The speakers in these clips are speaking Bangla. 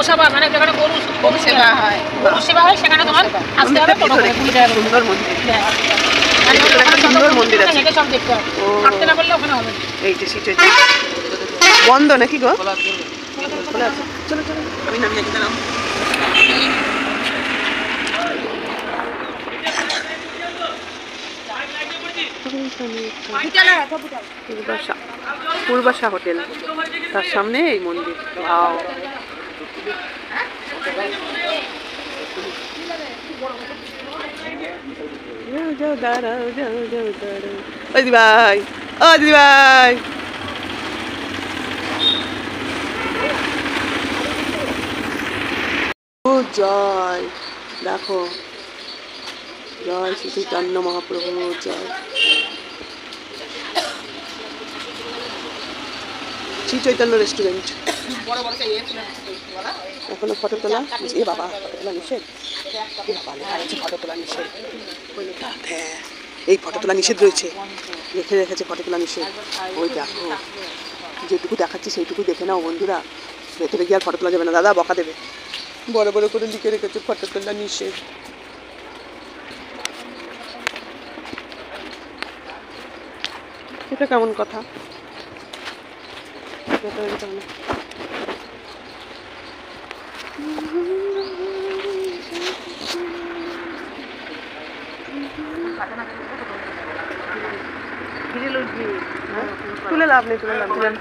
গোসভা মানে যেখানে গরু সেবা হয়, গরু সেবা হয়, সেখানে তোমার আসতে হবে টোটো করে 20 টাকা সুন্দর মন্দির। সুন্দর মন্দির আছে, হেঁটে সব দেখতে হবে, হাঁটতে না পারলে ওখানে হবে। এই যে সিট বন্ধ নাকি গো? চলো চলো, আমি নামিয়ে দিলাম। পূর্বাশা হোটেল, তার সামনে এই মন্দির। ও দিদি ভাই, ও দিদি ভাই, জয়, দেখো জয় শ্রী চৈতন্য মহাপ্রভু জয়। শ্রী চৈতন্য রেস্টুরেন্ট। এখনো ফটো তোলা, এ বাবা ফটো তোলা নিষেধ, ফটো তোলা নিষেধ। হ্যাঁ, এই ফটো তোলা নিষেধ রয়েছে, লিখে রেখেছে ফটো তোলা নিষেধ। ওই দেখো, যেটুকু দেখাচ্ছি সেইটুকু দেখে নাও বন্ধুরা, ভেতরে গিয়ে আর ফটো তোলা যাবে না, দাদা বকা দেবে। বড় বড় করে লিখে রেখেছে ফটো তোলা নিষেধ। এটা কেমন কথা? তুলে লাভ নেই, তুলে লাভ নেই।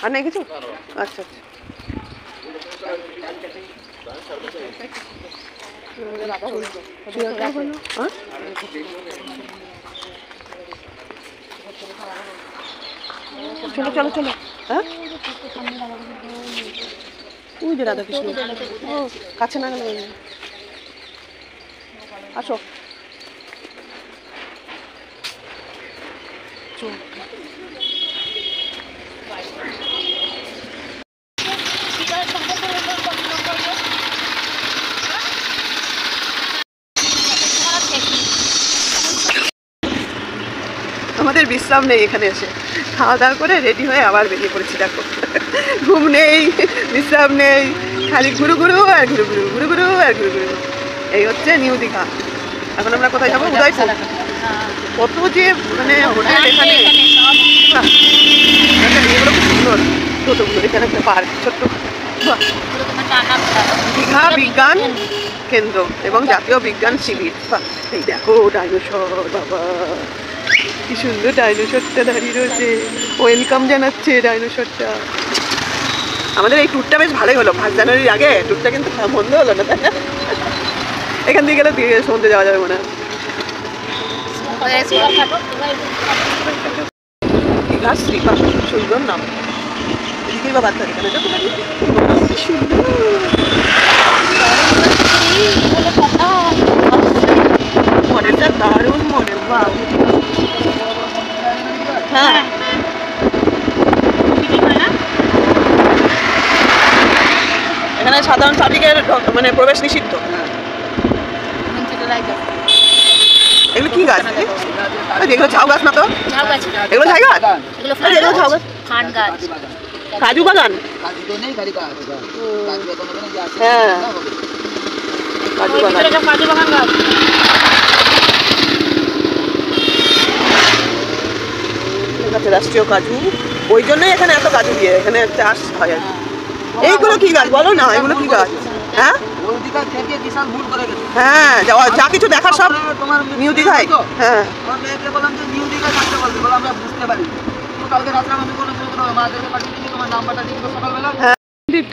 আর নেই কিছু? আচ্ছা আচ্ছা, চলো চলো চলো। হ্যাঁ, ওই যে রাধাকৃষ্ণ, ও কাছে না গেলে আসো। আমাদের বিশ্রাম নেই এখানে এসে, খাওয়া দাওয়া করে রেডি হয়ে আবার বেরিয়ে পড়েছি। দেখো, ঘুম নেই, বিশ্রাম নেই, খালি ঘুরু ঘুরু আর ঘুরু ঘুরু, ঘুরু ঘুরু আর ঘুরু ঘুরু। এই হচ্ছে নিউ দীঘা। এখন আমরা কোথায় যাবো? উদয়পুর। কত যে মানে হোটেল এখানে, এগুলো খুব সুন্দর ছোটগুলো। এখানে একটা পার্ক ছোট্ট, দীঘা বিজ্ঞান কেন্দ্র এবং জাতীয় বিজ্ঞান শিবির। এই দেখো ডাইনোসর, বাবা কি সুন্দর ডাইনোসরটা দাঁড়িয়ে রয়েছে, ওয়েলকাম জানাচ্ছে ডাইনোসরটা। আমাদের এই ট্যুরটা বেশ ভালোই হলো, 5 জানুয়ারির আগে ট্যুরটা কিন্তু বন্ধ হলো না, তাই না? এখান থেকে গেলে সমুদ্রে যাওয়া যাবে মনে হয়। দীঘা শ্রীপা, সুন্দর নাম। এদিকেই বা বাচ্চা এখানে যত মডেলটা দারুণ মডেল। হ্যাঁ, এখানে সাধারণ পাবলিকের মানে প্রবেশ নিষিদ্ধ। এগুলো কি গাছ? এগুলো ঝাউ গাছ না তো? এগুলো ঝাউ গাছ, এগুলো ঝাউ গাছ, কাজু বাগান। হ্যাঁ, কাজু বাগান গাছ। রাষ্ট্রীয় কাজু, ওই জন্যই এখানে এত কাজু দিয়ে এখানে চাষ হয় আর কি। এইগুলো কি গাছ বলো না? এগুলো কি গাছ? হ্যাঁ হ্যাঁ, যা কিছু দেখার সব নিউ দীঘায়। হ্যাঁ,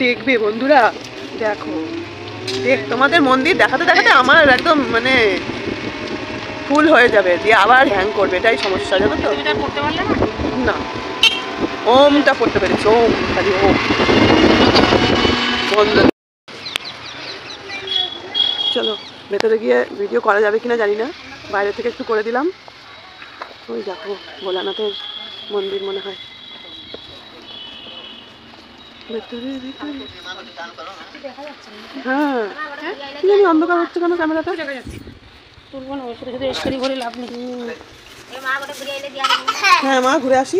দেখবে বন্ধুরা, দেখো তোমাদের মন্দির দেখাতে দেখাতে আমার একদম মানে ফুল হয়ে যাবে, দিয়ে আবার হ্যাং করবে, এটাই সমস্যা, জানো তো? না, ওমটা পড়তে পেরেছি, ওম, খালি ওম। চলো ভেতরে গিয়ে ভিডিও করা যাবে কিনা জানি না, বাইরে থেকে একটু করে দিলাম। ওই দেখো ভোলানাথের মন্দির মনে হয় ভেতরে। হ্যাঁ, কি জানি অন্ধকার হচ্ছে কেন ক্যামেরাটা? তুলবো না, শুধু শুধু এসকারি করে লাভ নেই। হ্যাঁ মা ঘুরে আসি।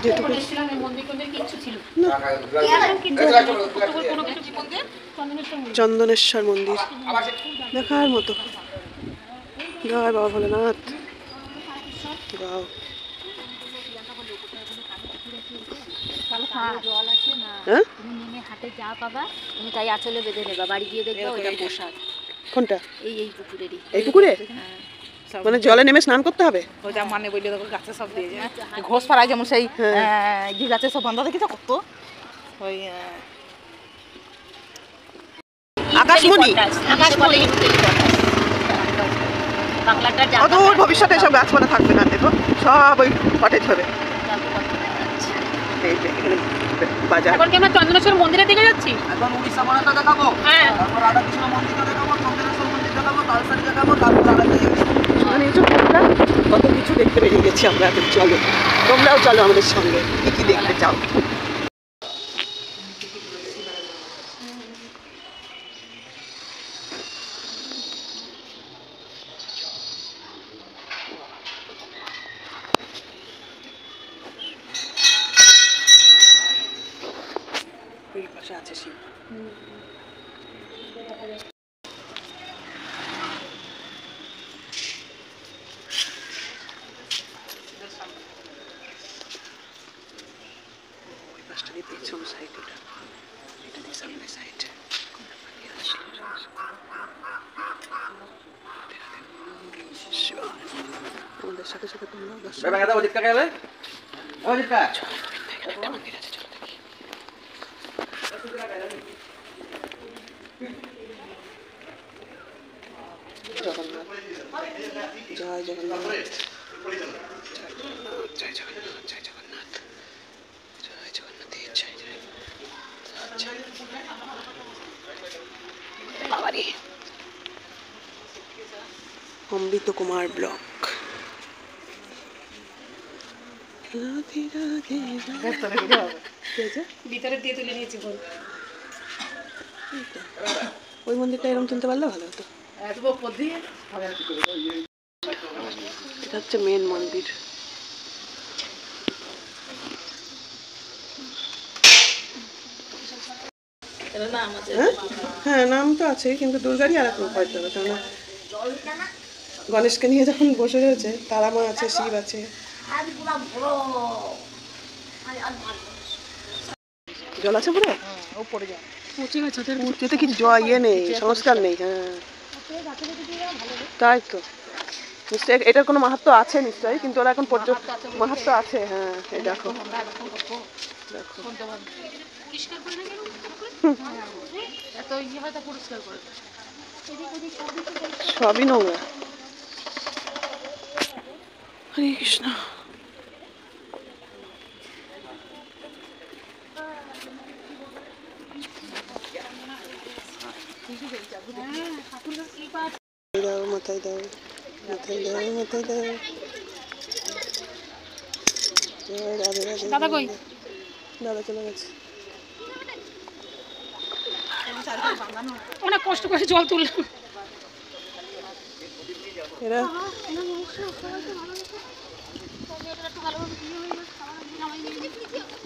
যখন এসেছিলাম এই মন্দির টন্দির কিচ্ছু ছিল না, না, কোনো কিছু কি মন্দির? চন্দনেশ্বর মন্দির। চন্দনেশ্বর মন্দির দেখার মতো। জয় বাবা ভোলেনাথ। যাও জল আছে না, হ্যাঁ তুমি নেমে হাটে যা পাবা তুমি তাই আঁচলে বেঁধে নেবা, বাড়ি গিয়ে দেখবা ওইটা পোশাক। কোনটা? এই পুকুরেরই। এই পুকুরে? হ্যাঁ। মানে জলে নেমে স্নান করতে হবে? ওইটা মানে বললে দেখো গাছে সব দিয়ে যায় ঘোষ পাড়ায় যেমন সেই যে গাছে সব বান্ধা দেখি তো কত ওই আকাশমণি আকাশমণি বাংলাটা অদূর ভবিষ্যতে এসব গাছপালা থাকবে না, দেখো সব ওই কটেজ হবে। এই যে এখানে বাজার। এখন কি আমরা চন্দনেশ্বর মন্দিরের দিকে যাচ্ছি? এখন উড়িষ্যা বনাটা দেখাবো, হ্যাঁ। তারপর রাধাকৃষ্ণ মন্দিরটা দেখাবো, চন্দ্রেশ্বর মন্দির দেখাবো, তালসারি দেখাবো, তারপর আরেকটা মানে এই ছোটটা কত কিছু দেখতে পেরে গেছি আমরা। এখন চলো, তোমরাও চলো আমাদের সঙ্গে, কি কি দেখতে চাও। এই পাশে আছে শিব। ওই পাশটা দিয়ে পেছন সাইড, এটা দিয়ে সামনে সাইড। আমাদের সাথে সাথে তোমরাও দর্শন বেটা কথা অজিত কাকা এলে অজিত কাকা একটা মন্দির আছে, চলো দেখি। জগন্নাথ, জয় জগন্নাথ, জয় জগন্নাথ, জয় জগন্নাথ, জয় জগন্নাথ, জয় জয় বাবারি। অমৃত কুমার ব্লক। রাধে রাধে ভিতরে দিয়ে তুলে নিয়েছি বল। ওই মন্দিরটা এরকম তুলতে পারলে ভালো হতো। এটা হচ্ছে মেন মন্দির। হ্যাঁ নাম তো আছে, কিন্তু দুর্গারই আর এক রূপ হয়তো হবে, কেননা গণেশকে নিয়ে যখন বসে রয়েছে, তারা মা আছে, শিব আছে। জল আছে পুরো? ও পড়ে যায় পচে গেছে ওদের। উঁচুতে কিছু ইয়ে নেই, সংস্কার নেই। হ্যাঁ তাই তো, নিশ্চয়ই এটার কোনো মাহাত্ম্য আছে নিশ্চয়ই, কিন্তু ওরা এখন পর্যন্ত মাহাত্ম্য আছে। হ্যাঁ এই দেখো দেখো, পরিষ্কার করে না কেন? এত ইয়ে হয় তা পরিষ্কার করে। সবই নোংরা। হরে কৃষ্ণ। দাও মাথায় দাও, মাথায় দাও, মাথায় দাও। জয় রাধে রাধে। দাদা কই? দাদা চলে গেছে। অনেক কষ্ট করে জল তুললাম। এরা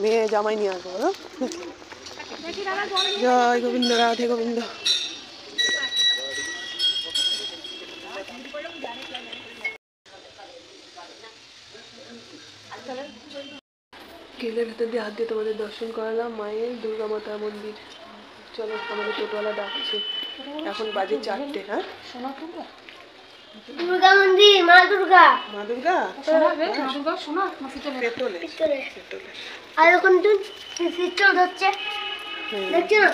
মেয়ে জামাই নিয়ে আসবো বলো। জয় গোবিন্দ, রাধে গোবিন্দ। কেলের ভেতর দিয়ে হাত দিয়ে তোমাদের দর্শন করালাম মায়ের দুর্গা মাতা মন্দির। চলো, আমাদের টোটোওয়ালা ডাকছে, এখন বাজে 4টে। হ্যাঁ দুর্গা মন্দির, মা দুর্গা। মা দুর্গা পেট্রোলে, পেট্রোলে। আর এখন তো পিস্তল ধরছে, দেখছো না?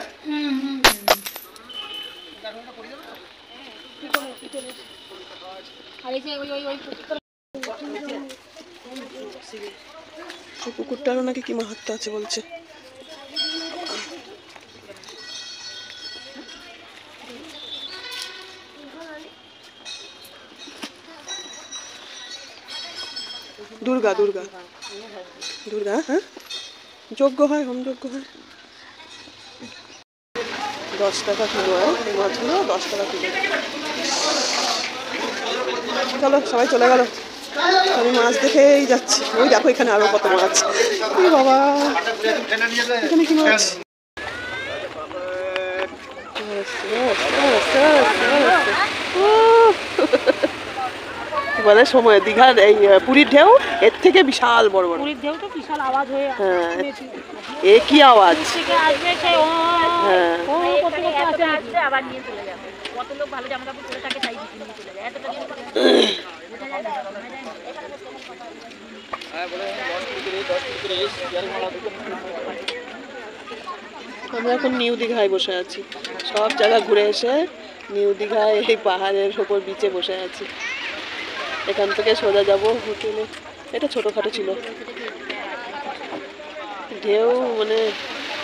আর এই যে ওই এই পুকুরটারও নাকি কি মাহাত্ম্য আছে বলছে। দুর্গা দুর্গা দুর্গা, হ্যাঁ যজ্ঞ হয়, হোম যজ্ঞ হয়। 10 টাকা কিলো, এই মাছগুলো 10 টাকা কিলো। চলো সবাই চলে গেল, আমি মাছ দেখেই যাচ্ছি। ওই দেখো এখানে আরো কত মাছ, এই বাবা এখানে কি মাছ। বলে সময় দীঘার এই পুরীর ঢেউ এর থেকে বিশাল বড় বড়। পুরীর ঢেউটা বিশাল আওয়াজ হয়ে হ্যাঁ এ কি আওয়াজ। থেকে আসবে সেই হ্যাঁ ও করতে করতে আসবে আবার নিয়ে চলে যাবে। কত লোক ভালো জামা কাপড় পরে থাকে তাই নিয়ে চলে যায়। এতটা দিন পরে বোঝা যায় না। আমরা এখন নিউ দীঘায় বসে আছি, সব জায়গা ঘুরে এসে নিউ দীঘায় এই পাহাড়ের ওপর বিচে বসে আছি। এখান থেকে সোজা যাব হোটেলে। এটা ছোটোখাটো ছিল, ঢেউ মানে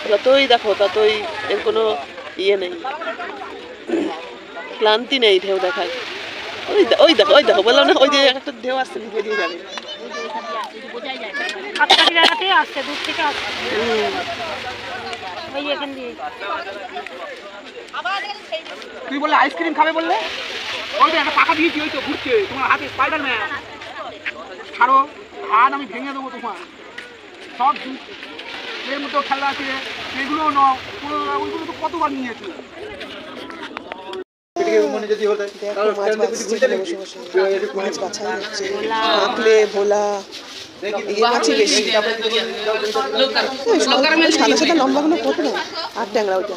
যতই দেখো ততই এর কোনো ইয়ে নেই, ক্লান্তি নেই ঢেউ দেখার। ওই দেখো বললাম না, ওই যে একটা ঢেউ আসছে বেরিয়ে যাবে। বোঝাই যায় না। কাছাকাছি জায়গাতেই আসছে, দূর থেকে আসছে ওই এখান দিয়ে। তুই বললে আইসক্রিম খাবে, বললে ওই যে একটা পাখা দিয়েছি, ওই তো ঘুরছে তোমার হাতে স্পাইডারম্যান। ছাড়ো, হাত আমি ভেঙে দেবো তোমার সব। এর মধ্যেও খেলা আছে, এগুলো নাও, ওইগুলো তো কতবার নিয়েছি। মাছ বাছাই হচ্ছে, কাঁকলে ভোলা এই মাছই বেশি। সাদা সাদা লম্বাগুলো কত না, আর ট্যাংরা ওইটা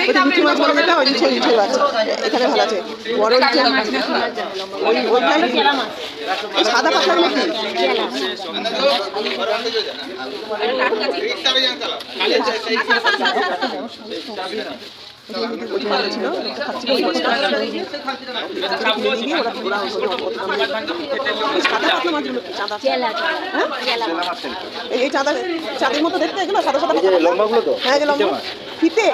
ওইটা মিঠি মাছ বলে যেটা, ওই মিঠে মাছ এখানে ভালো আছে। বড় ওই সাদা পাতাগুলো কি এই চাঁদা চাঁদের মতো দেখতে, এগুলো সাদা সাদা লম্বাগুলো তো। হ্যাঁ লম্বা ফিতে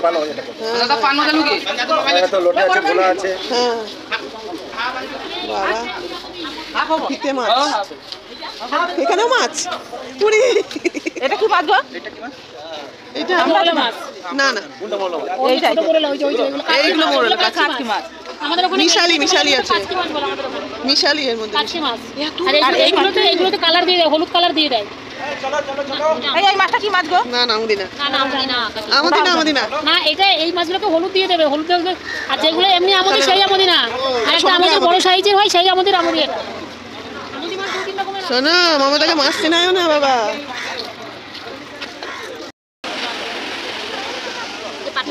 ভালো হয়ে যাবে। হ্যাঁ বাবা ফিতে মাছ, এখানেও মাছ। পুরি এটা কি মাছ গো? এটা মাছ না না এইটাই তো। এইগুলো মোরলা কাটকি মাছ। আমাদের ওখানে মিশালি আছে, কাটকি মাছ বলে আমাদের ওখানে, মিশালি এর মধ্যে কাটকি মাছ। আর এইগুলোতে কালার দিয়ে দেয়, হলুদ কালার দিয়ে দেয়। এই মাছটা কি মাছ গো? না না আমদি না আমদি না না এটা এই মাছগুলোকে হলুদ দিয়ে দেবে, হলুদ দিয়ে। আর যেগুলো এমনি আমাদের সেই আমাদের না, আর একটা আমাদের বড় সাইজের হয় সেই আমাদের আমাদের এটা আমাদের মাছ দু তিন রকমের। শোনো মামাটাকে মাছ চেনায়ও না বাবা।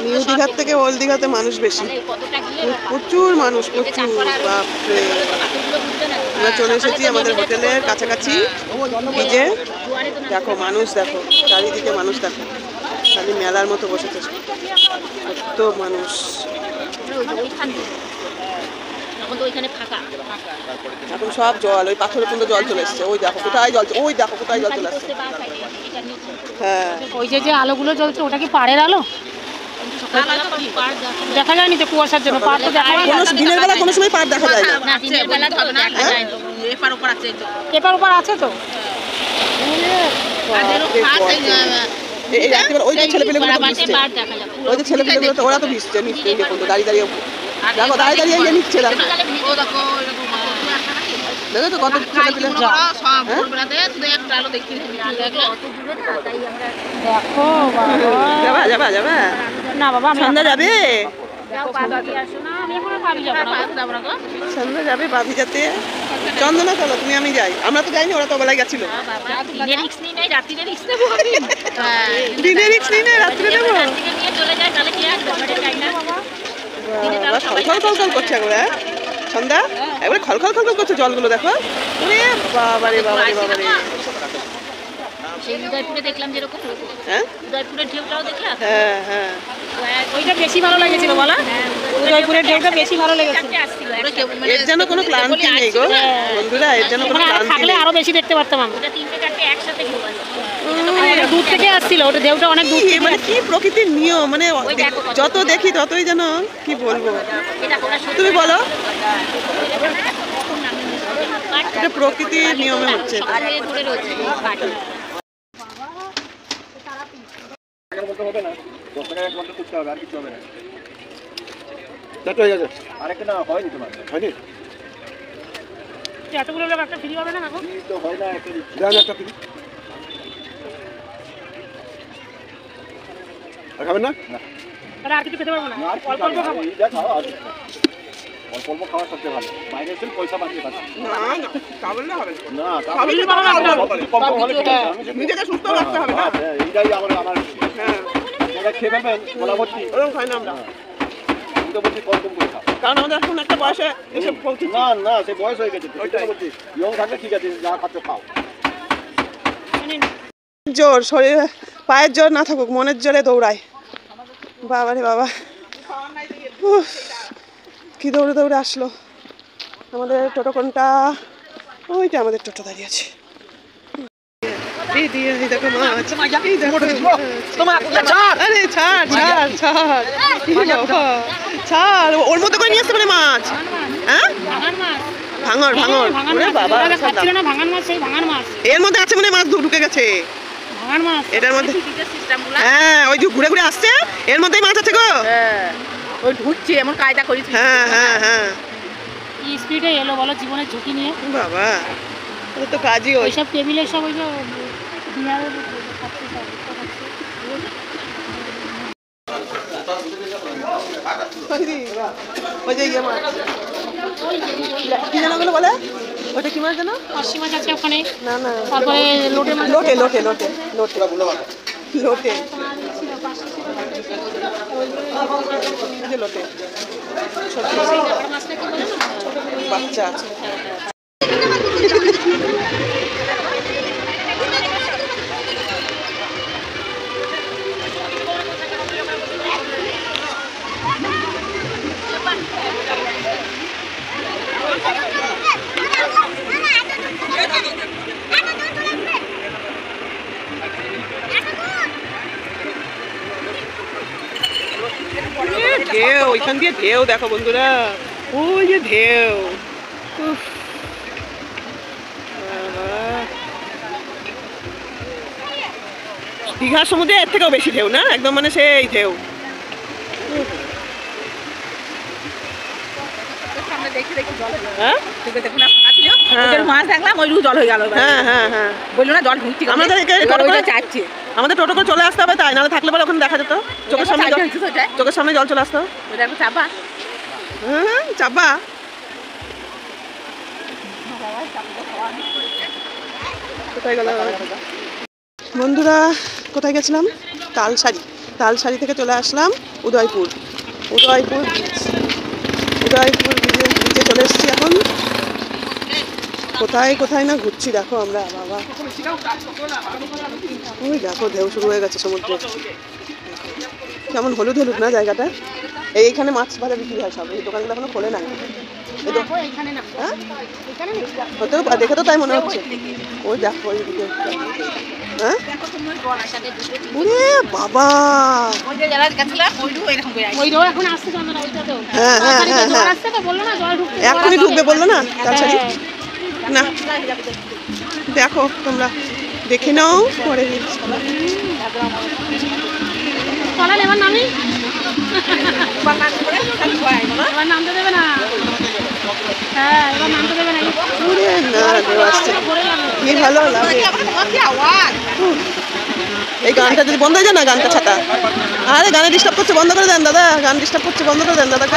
নিউ দীঘার থেকে ওল্ড দীঘাতে মানুষ বেশি, প্রচুর মানুষ, প্রচুর। বাপরে আমরা চলে এসেছি আমাদের হোটেলের কাছাকাছি বিচে। দেখো মানুষ, দেখো চারিদিকে মানুষ, দেখো খালি মেলার মতো বসেছে, কত মানুষ। এখন সব জল, ওই পাথরের পর্যন্ত জল চলে এসছে। ওই দেখো কোথায় জল, ওই দেখো কোথায় জল চলে আসছে। হ্যাঁ ওই যে আলোগুলো জ্বলছে ওটা কি পাড়ের আলো? দেখা যায়নি তো কুয়াশার জন্য, পাড় তো দেখা যায় না। দিনের বেলা কোনো সময় পাড় দেখা যায় না। পেপার উপর আছে তো। এই রাত্রিবেলা ওই যে ছেলেপেলেগুলো তো ভিজছে, ওই যে ছেলেপেলেগুলো তো ওরা তো ভিজছে, নিচ্ছে দেখুন তো দাঁড়িয়ে দাঁড়িয়ে, দেখো দাঁড়িয়ে দাঁড়িয়ে ইয়ে নিচ্ছে, দেখো দেখো তো কত ছেলেপেলে। দেখো যাবা যাবা যাবা না বাবা, আমি সন্ধ্যা যাবে, আমি এখন আর বাড়ি যাবো না। সন্ধ্যা যাবে বাঁধি যাতে। চন্দনা চলো তুমি আমি যাই, আমরা তো যাইনি, ওরা তো বেলায় গেছিল। দিনের রিক্স নিই না, রাত্রে নেবো। খলখল খলখল করছে একবার সন্ধ্যা, একবারে খলখল খলখল করছে জলগুলো, দেখো। ওরে বাবারে বাবারে বাবারে। সেই উদয়পুরে দেখলাম যেরকম, হ্যাঁ উদয়পুরের ঢেউটাও দেখলাম। হ্যাঁ হ্যাঁ ওইটা বেশি ভালো লেগেছিল বলা, উদয়পুরের ঢেউটা বেশি ভালো লেগেছিল। এর যেন কোনো ক্লান্তি নেই গো বন্ধুরা, এর যেন কোনো ক্লান্তি থাকলে নেই। আরো বেশি দেখতে পারতাম আমরা। ওটা তিনটে চারটে একসাথে ঢেউ আছে। ওটা দূর থেকে আসছিল, ওটা ঢেউটা অনেক দূর থেকে। মানে কি প্রকৃতির নিয়ম, মানে যত দেখি ততই যেন কি বলবো, তুমি বলো এটা প্রকৃতির নিয়মে হচ্ছে। ধরে রয়েছে 10 টাকা কত করতে হবে আর কিছু হবে না। কত হয়ে গেছে? আরেকটা না হয়নি তোমার। হয়নি? এতগুলো লোক একটা ফ্রি হবে না এখন? ফ্রি তো হয় না একটা দিচ্ছি। দাও একটা ফ্রি। আর খাবেন না? না। তাহলে আর কিছু খেতে পারবো না, অল্প অল্প খাবো। এই যা খাও আর অল্প অল্প খাওয়া সবচেয়ে ভালো। বাইরে এসে পয়সা বাঁচিয়ে পাচ্ছি। না না তা বললে হবে না। না তা খাবি বললে তো পারো না, কম কম হলে ঠিক আছে। আমি নিজেকে সুস্থ রাখতে হবে না। হ্যাঁ, এইটাই আমার হ্যাঁ এটা খেয়ে ফেলবেন বলা ভর্তি। ওরকম খাই না আমরা, আমি তো বলছি কম কম করে খাও। কারণ আমাদের এখন একটা বয়সে এসে পৌঁছেছি। না না সে বয়স হয়ে গেছে তো। ওইটাই বলছি ইয়ং থাকলে ঠিক আছে, যা খাচ্ছ খাও। জোর শরীরে, পায়ের জোর না থাকুক, মনের জোরে দৌড়ায়। বাবা রে বাবা, উফ, কি দৌড়ে দৌড়ে আসলো। আমাদের টোটো কোনটা? ওইটা আমাদের টোটো দাঁড়িয়ে আছে। এই দেখো মাছ, এই দেখো মাছ। আরে ছাড় ছাড় ছাড়, কি বাবা, ছাড়। ওর মতো করে নিয়ে আসতে পারে মাছ। হ্যাঁ ভাঙার মাছ, ভাঙর ভাঙর, ভাঙার ওরে মাছ, বাবা, ওরা খাচ্ছিল না ভাঙার মাছ, সেই ভাঙার মাছ, এর মধ্যে আছে মানে মাছ ঢুকে গেছে ভাঙার মাছ। এটার মধ্যে। হ্যাঁ ওই যে ঘুরে ঘুরে আসছে, এর মধ্যেই মাছ আছে গো। হ্যাঁ ওই ঢুকছে এমন কায়দা করেছি। হ্যাঁ হ্যাঁ হ্যাঁ, কি স্পিডে এলো বলো, জীবনের ঝুঁকি নিয়ে। বাবা ওদের তো কাজই ওই। ওইসব টেবিলের সব ওই যে বিহারের খাচ্ছে সব, ওই যে ইয়ে মাছ, কি যেন ওগুলো বলে, ওটা কি মাছ যেন? পার্শি মাছ আছে ওখানে, না না, তারপরে লোটে মাছ, লোটে লোটে লোটে লোটে লোটে, এই যে লোটে, ছোট বাচ্চা আছে। ঢেউ, ওইখান দিয়ে ঢেউ দেখো বন্ধুরা, ওই যে ঢেউ। উফ, বাবা। দীঘার সমুদ্রে এর থেকেও বেশি ঢেউ না, একদম মানে সেই ঢেউ। সামনে দেখে দেখে জল হয়ে গেল। হ্যাঁ দেখে দেখুন ফাঁকা ছিল, হ্যাঁ। ওদের মাছ দেখলাম ওই জল হয়ে গেল। হ্যাঁ হ্যাঁ হ্যাঁ, বললো না জল ঢুকছে, আমাদের এখানে এবার টোটো ওইটা করে- চাচ্ছে। আমাদের টোটো করে চলে আসতে হবে, তাই নাহলে থাকলে পরে ওখানে দেখা যেত, চোখের সামনে জল, চোখের সামনে জল চলে আসতো। ওটা একটু চাপা। হ্যাঁ চাপা। কোথায় গেল বন্ধুরা, কোথায় গেছিলাম? তালসারি, তালসারি থেকে চলে আসলাম উদয়পুর, উদয়পুর বিচ, উদয়পুর বিচে চলে এসেছি এখন। কোথায় কোথায় না ঘুরছি দেখো আমরা, বাবা ওই দেখো ঢেউ শুরু হয়ে গেছে সমুদ্রে, কেমন হলুদ হলুদ না জায়গাটা। এইখানে মাছ ভাজা বিক্রি হয় সব, এই দোকানগুলো এখনো খোলে না। হ্যাঁ হতেও পারে, দেখে তো তাই মনে হচ্ছে। ওই দেখো ওই দিকে, হ্যাঁ ওরে বাবা, ওইটাও এখন আসছে চন্দনা, ওইটাতেও হ্যাঁ হ্যাঁ হ্যাঁ জল হ্যাঁ, আসছে তো, বললো না জল ঢুকছে, এক্ষুনি ঢুকবে বললো না তালসারি। না দেখো তোমরা দেখে নাও পরে। চলাল এবার নামি, এবার নামতে দেবে না। হ্যাঁ এবার নামতে দেবে না, ওরে না ঢেউ আসছে, পড়ে যাবে। কি ভালো লাগে। এই গানটা যদি বন্ধ হয়ে যায় না, গানটা ছাতা। আরে গানে ডিস্টার্ব করছে, বন্ধ করে দেন দাদা, গান ডিস্টার্ব করছে, বন্ধ করে দেন দাদা গো।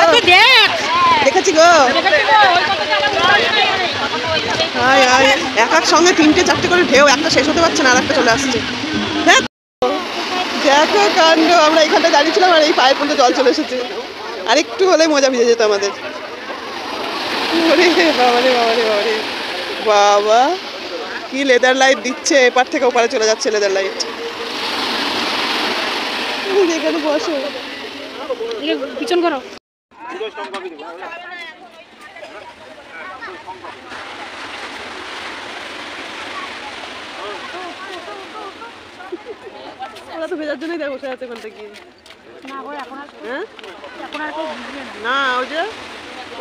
দেখেছি গো, হায় হায়, এক এক সঙ্গে 3টে-4টে করে ঢেউ, একটা শেষ হতে পারছে না আর একটা চলে আসছে। দেখ দেখো কাণ্ড, আমরা এখানটা দাঁড়িয়েছিলাম আর এই পায়ের পর্যন্ত জল চলে এসেছে, আর একটু হলে মজা ভিজে যেত আমাদের। ওরে বাবা রে বাবা রে বাবা রে বাবা, কি লেদার লাইট দিচ্ছে, এপার থেকে ওপারে চলে যাচ্ছে লেদার লাইট। এখানে বসো, পিছন করো। ওরা তো ভেজার জন্যই দেয় বসে আছে ওখানটা গিয়ে। না গো এখন আর, হ্যাঁ এখন আর কেউ ভিজবে না, না, ওই যে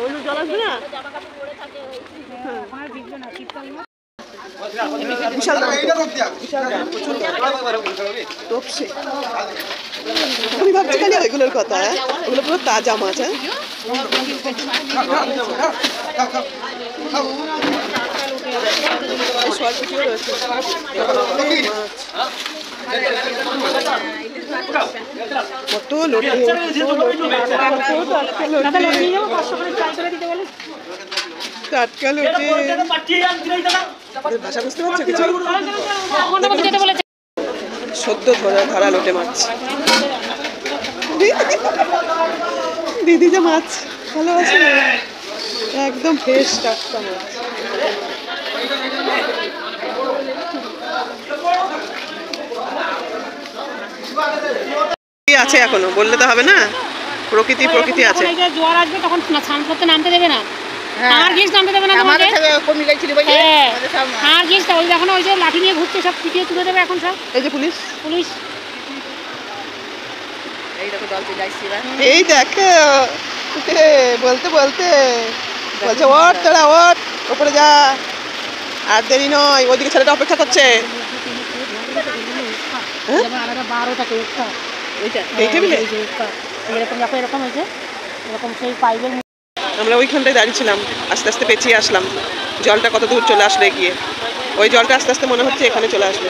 অন্য জল আসবে না। এখন আর ভিজবে না, শীতকাল না। বিশাল দাম, বিশাল দাম, প্রচুর দাম। তপসে আমি ভাবছি খালি ওইগুলোর কথা, হ্যাঁ ওগুলো পুরো তাজা মাছ। হ্যাঁ সরপুটিও রয়েছে, কত লোটে, টাটকা লোটে। ভাষা বুঝতে পারছো কিছু? সদ্য ধরা লোটে মাছ। দিদি যে মাছ ভালোবাসে, একদম ফ্রেশ টাটকা মাছ। আছে এখনো, বললে তো হবে না, প্রকৃতি প্রকৃতি আছে। জোয়ার আসবে তখন স্নান করতে নামতে দেবে না, আর গিয়ে নামতে দেবে না তোমাকে। আর গিয়ে ওই দেখো ওই যে লাঠি নিয়ে ঘুরছে, সব পিটিয়ে তুলে দেবে এখন সব। এই যে পুলিশ, পুলিশ এই দেখো বলতে বলতে বলছে ওঠ তোরা ওঠ, ওপরে যা, আর দেরি নয়। ওইদিকে ছেলেটা অপেক্ষা করছে। আমরা ওইখানটায় দাঁড়িয়েছিলাম, আস্তে আস্তে পেছিয়ে আসলাম। জলটা কত দূর চলে আসলো এগিয়ে, ওই জলটা আস্তে আস্তে মনে হচ্ছে এখানে চলে আসবে।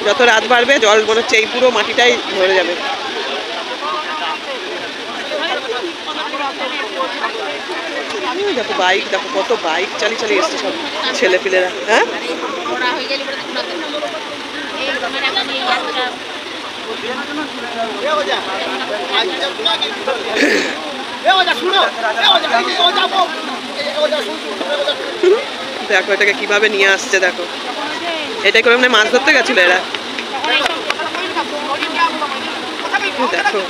যত রাত বাড়বে জল মনে হচ্ছে এই পুরো মাটিটাই ধরে যাবে। দেখো বাইক, দেখো কত বাইক চালিয়ে চালিয়ে এসছে সব ছেলে পিলেরা। হ্যাঁ দেখো এটাকে কিভাবে নিয়ে আসছে, দেখো এটাই করে মাছ ধরতে গেছিল এরা। দেখো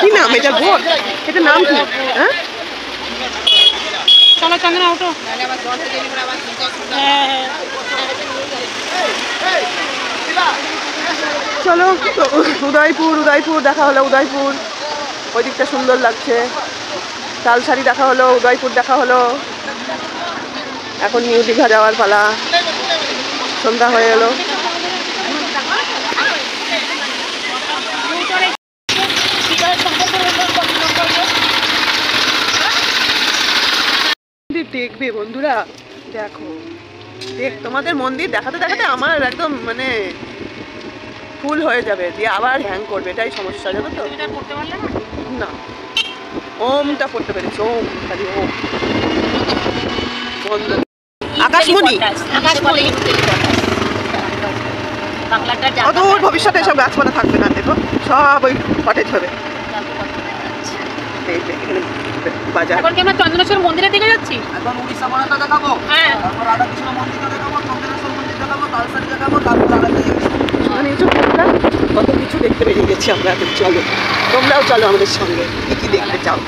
কি নাম এটা? বোট? এটা নাম কি? হ্যাঁ চলো চন্দনা ওঠো। চলো উদয়পুর, উদয়পুর দেখা হলো। উদয়পুর ওই দিকটা সুন্দর লাগছে। তালসারি দেখা হলো, উদয়পুর দেখা হলো। এখন নিউ দীঘা যাওয়ার পালা। সন্ধ্যা হয়ে এলো। দেখবে বন্ধুরা, দেখো তোমাদের মন্দির দেখাতে দেখাতে আমার একদম মানে ফুল হয়ে যাবে, দিয়ে আবার হ্যাং করবে, এটাই সমস্যা, জানো তো? না, ওমটা পড়তে পেরেছি, ওম, খালি ওম। আকাশমণি, অদূর ভবিষ্যতে এসব গাছপালা থাকবে না, দেখো সব ওই কটেজ হবে। বাজার এখন কি আমরা চন্দনেশ্বর মন্দিরের দিকে যাচ্ছি? এখন উড়িষ্যা বনাটা দেখাবো, হ্যাঁ, তারপর রাধাকৃষ্ণ মন্দিরটা দেখাবো, চন্দনেশ্বর মন্দির দেখাবো, তালসারি দেখাবো, তারপর কত কিছু দেখতে পেরে গেছি আমরা। চলো তোমরাও চলো আমাদের সঙ্গে, কি কি দেখতে চাও।